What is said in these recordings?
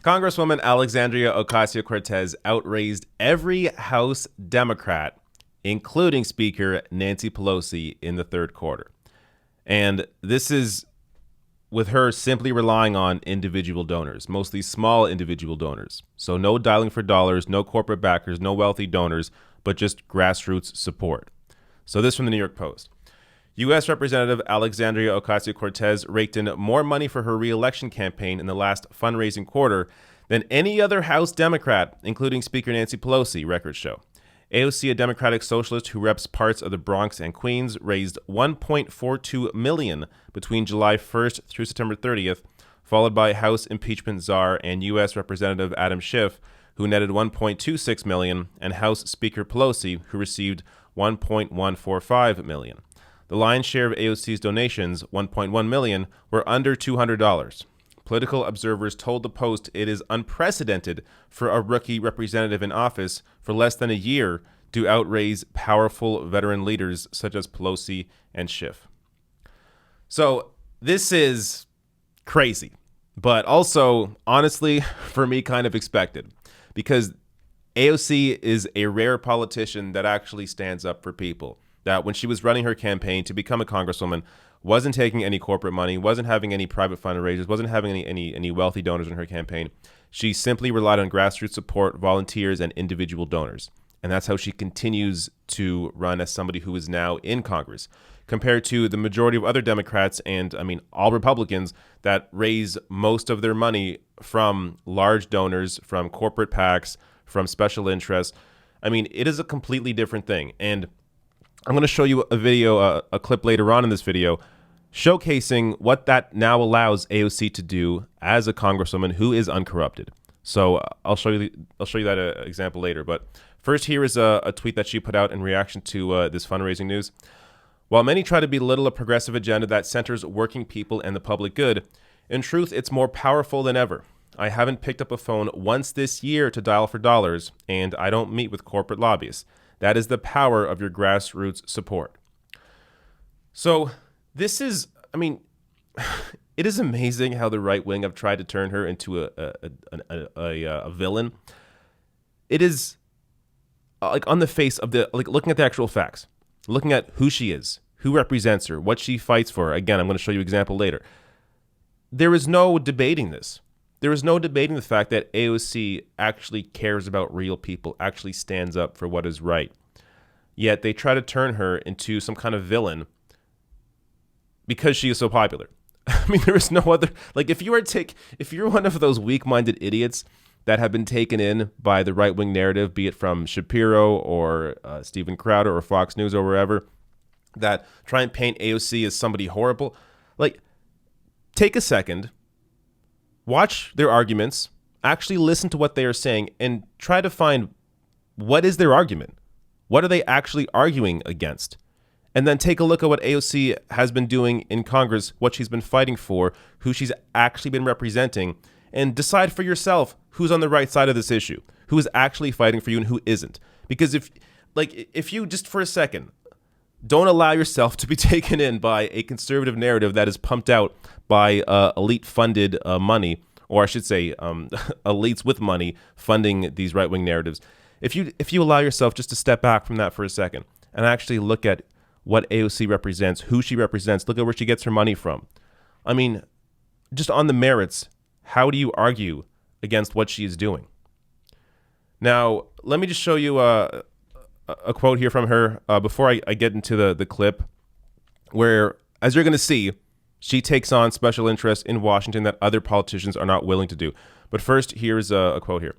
Congresswoman Alexandria Ocasio-Cortez outraised every House Democrat, including Speaker Nancy Pelosi, in the third quarter. And this is with her simply relying on individual donors, mostly small individual donors. So no dialing for dollars, no corporate backers, no wealthy donors, but just grassroots support. So this from the New York Post. U.S. Representative Alexandria Ocasio-Cortez raked in more money for her re-election campaign in the last fundraising quarter than any other House Democrat, including Speaker Nancy Pelosi, records show. AOC, a Democratic socialist who reps parts of the Bronx and Queens, raised $1.42 million between July 1st through September 30th, followed by House impeachment czar and U.S. Representative Adam Schiff, who netted $1.26 million, and House Speaker Pelosi, who received $1.145 million. The lion's share of AOC's donations, $1.1 million, were under $200. Political observers told the Post it is unprecedented for a rookie representative in office for less than a year to outraise powerful veteran leaders such as Pelosi and Schiff. So this is crazy, but also, honestly, for me, kind of expected, because AOC is a rare politician that actually stands up for people. That when she was running her campaign to become a congresswoman, wasn't taking any corporate money, wasn't having any private fundraisers, wasn't having any wealthy donors in her campaign. She simply relied on grassroots support, volunteers, and individual donors. And that's how she continues to run as somebody who is now in Congress, compared to the majority of other Democrats and, all Republicans that raise most of their money from large donors, from corporate PACs, from special interests. It is a completely different thing. And I'm going to show you a video, a clip later on in this video, showcasing what that now allows AOC to do as a congresswoman who is uncorrupted. So I'll show you that example later. But first, here is a tweet that she put out in reaction to this fundraising news. While many try to belittle a progressive agenda that centers working people and the public good, in truth, it's more powerful than ever. I haven't picked up a phone once this year to dial for dollars, and I don't meet with corporate lobbyists. That is the power of your grassroots support. So this is, it is amazing how the right wing have tried to turn her into a villain. It is on the face of looking at the actual facts, looking at who she is, who represents her, what she fights for. Again, I'm going to show you an example later. There is no debating this. There is no debating the fact that AOC actually cares about real people, actually stands up for what is right. Yet they try to turn her into some kind of villain because she is so popular. There is no other, if you're one of those weak-minded idiots that have been taken in by the right-wing narrative, be it from Shapiro or Steven Crowder or Fox News or wherever, that try and paint AOC as somebody horrible, take a second, watch their arguments, actually listen to what they are saying, and try to find what is their argument. What are they actually arguing against? And then take a look at what AOC has been doing in Congress, what she's been fighting for, who she's actually been representing, and decide for yourself who's on the right side of this issue, who is actually fighting for you and who isn't. Because if you just for a second don't allow yourself to be taken in by a conservative narrative that is pumped out by elite-funded money, or I should say elites with money funding these right-wing narratives. If you allow yourself just to step back from that for a second and actually look at what AOC represents, who she represents, look at where she gets her money from. Just on the merits, how do you argue against what she is doing? Now, let me just show you a quote here from her before I get into the clip, where, as you're going to see, she takes on special interests in Washington that other politicians are not willing to do. But first, here's a quote here.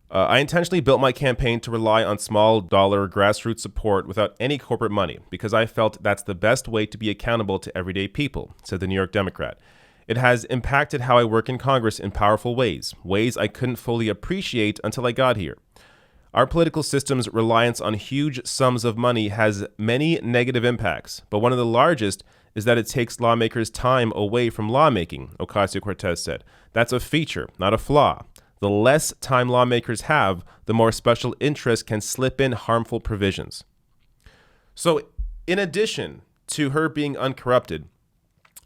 I intentionally built my campaign to rely on small dollar grassroots support without any corporate money because I felt that's the best way to be accountable to everyday people, said the New York Democrat. It has impacted how I work in Congress in powerful ways I couldn't fully appreciate until I got here. Our political system's reliance on huge sums of money has many negative impacts, but one of the largest is that it takes lawmakers' time away from lawmaking, Ocasio-Cortez said. That's a feature, not a flaw. The less time lawmakers have, the more special interests can slip in harmful provisions. So in addition to her being uncorrupted,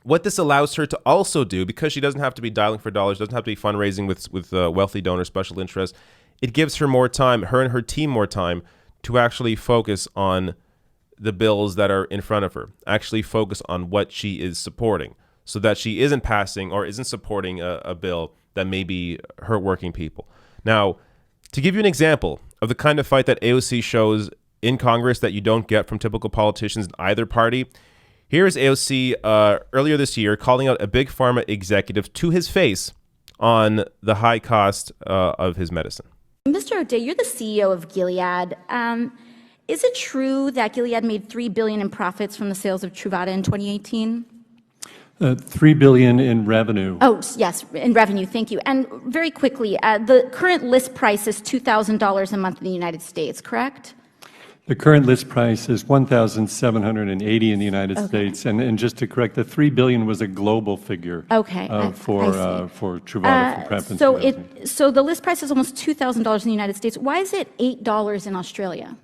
what this allows her to also do, because she doesn't have to be dialing for dollars, doesn't have to be fundraising with wealthy donors, special interests, it gives her more time, her and her team more time to actually focus on the bills that are in front of her, actually focus on what she is supporting, so that she isn't passing or isn't supporting a bill that maybe hurt working people. Now, to give you an example of the kind of fight that AOC shows in Congress that you don't get from typical politicians in either party, here is AOC earlier this year calling out a big pharma executive to his face on the high cost of his medicine. Mr. O'Day, you're the CEO of Gilead. Is it true that Gilead made $3 billion in profits from the sales of Truvada in 2018? $3 billion in revenue. Oh, yes, in revenue. Thank you. And very quickly, the current list price is $2,000 a month in the United States, correct? The current list price is $1,780 in the United States, and just to correct, the $3 billion was a global figure. Okay, for Truvada for PrEP. So the list price is almost $2,000 in the United States. Why is it $8 in Australia?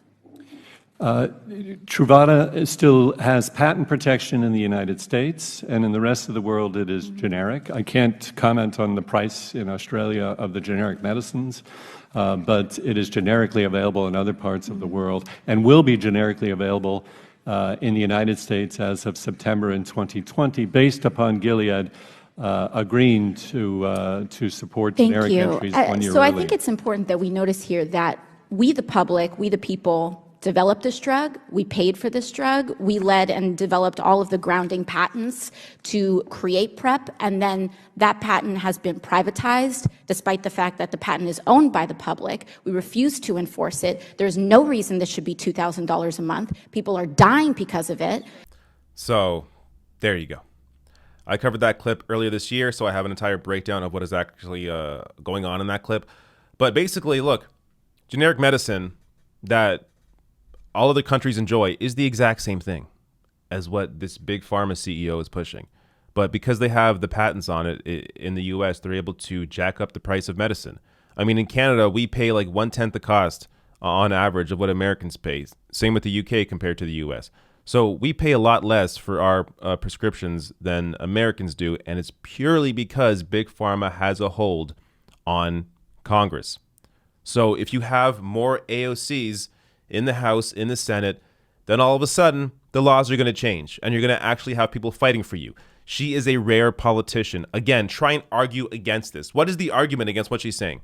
Truvada still has patent protection in the United States, and in the rest of the world it is generic. I can't comment on the price in Australia of the generic medicines, but it is generically available in other parts of the world and will be generically available in the United States as of September in 2020, based upon Gilead agreeing to support generic entries 1 year So early. I think it's important that we notice here that we, the public, we, the people, developed this drug, we paid for this drug, we led and developed all of the grounding patents to create PrEP, and then that patent has been privatized despite the fact that the patent is owned by the public. We refuse to enforce it. There's no reason this should be $2,000 a month. People are dying because of it. So there you go. I covered that clip earlier this year, so I have an entire breakdown of what is actually going on in that clip. But basically, look, generic medicine that all other countries enjoy is the exact same thing as what this big pharma CEO is pushing. But because they have the patents on it in the US, they're able to jack up the price of medicine. I mean, in Canada, we pay like 1/10 the cost on average of what Americans pay. Same with the UK compared to the US. So we pay a lot less for our prescriptions than Americans do. And it's purely because big pharma has a hold on Congress. So if you have more AOCs in the House, in the Senate, then all of a sudden the laws are going to change and you're going to actually have people fighting for you. She is a rare politician. Again, try and argue against this. What is the argument against what she's saying?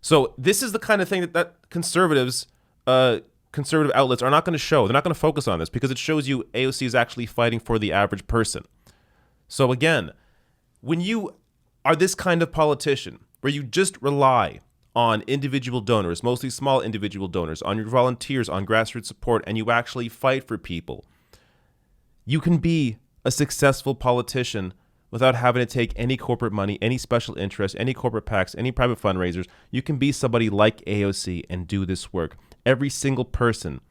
So this is the kind of thing that conservative outlets are not going to show. They're not going to focus on this because it shows you AOC is actually fighting for the average person. So again, when you are this kind of politician where you just rely on individual donors, mostly small individual donors, on your volunteers, on grassroots support, and you actually fight for people, you can be a successful politician without having to take any corporate money, any special interest, any corporate PACs, any private fundraisers. You can be somebody like AOC and do this work. Every single person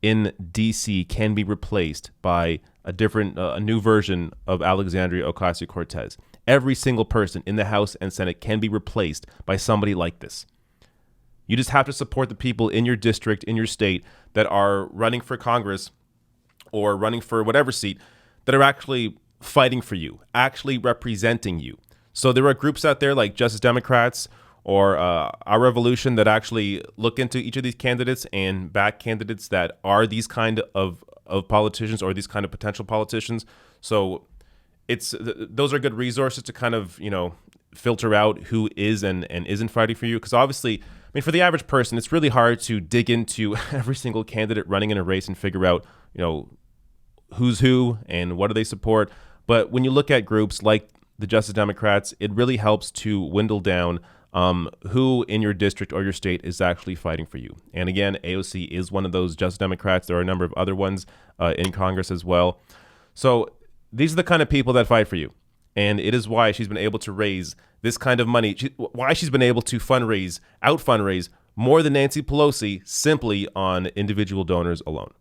in DC can be replaced by a new version of Alexandria Ocasio-Cortez. Every single person in the House and Senate can be replaced by somebody like this. You just have to support the people in your district, in your state, that are running for Congress or running for whatever seat, that are actually fighting for you, actually representing you. So there are groups out there like Justice Democrats or Our Revolution that actually look into each of these candidates and back candidates that are these kind of politicians or these kind of potential politicians. So those are good resources to kind of, filter out who is and isn't fighting for you. Because obviously, I mean, for the average person, it's really hard to dig into every single candidate running in a race and figure out, who's who and what do they support. But when you look at groups like the Justice Democrats, it really helps to dwindle down who in your district or your state is actually fighting for you. And again, AOC is one of those Justice Democrats. There are a number of other ones in Congress as well. So these are the kind of people that fight for you. And it is why she's been able to raise this kind of money, why she's been able to out fundraise more than Nancy Pelosi simply on individual donors alone.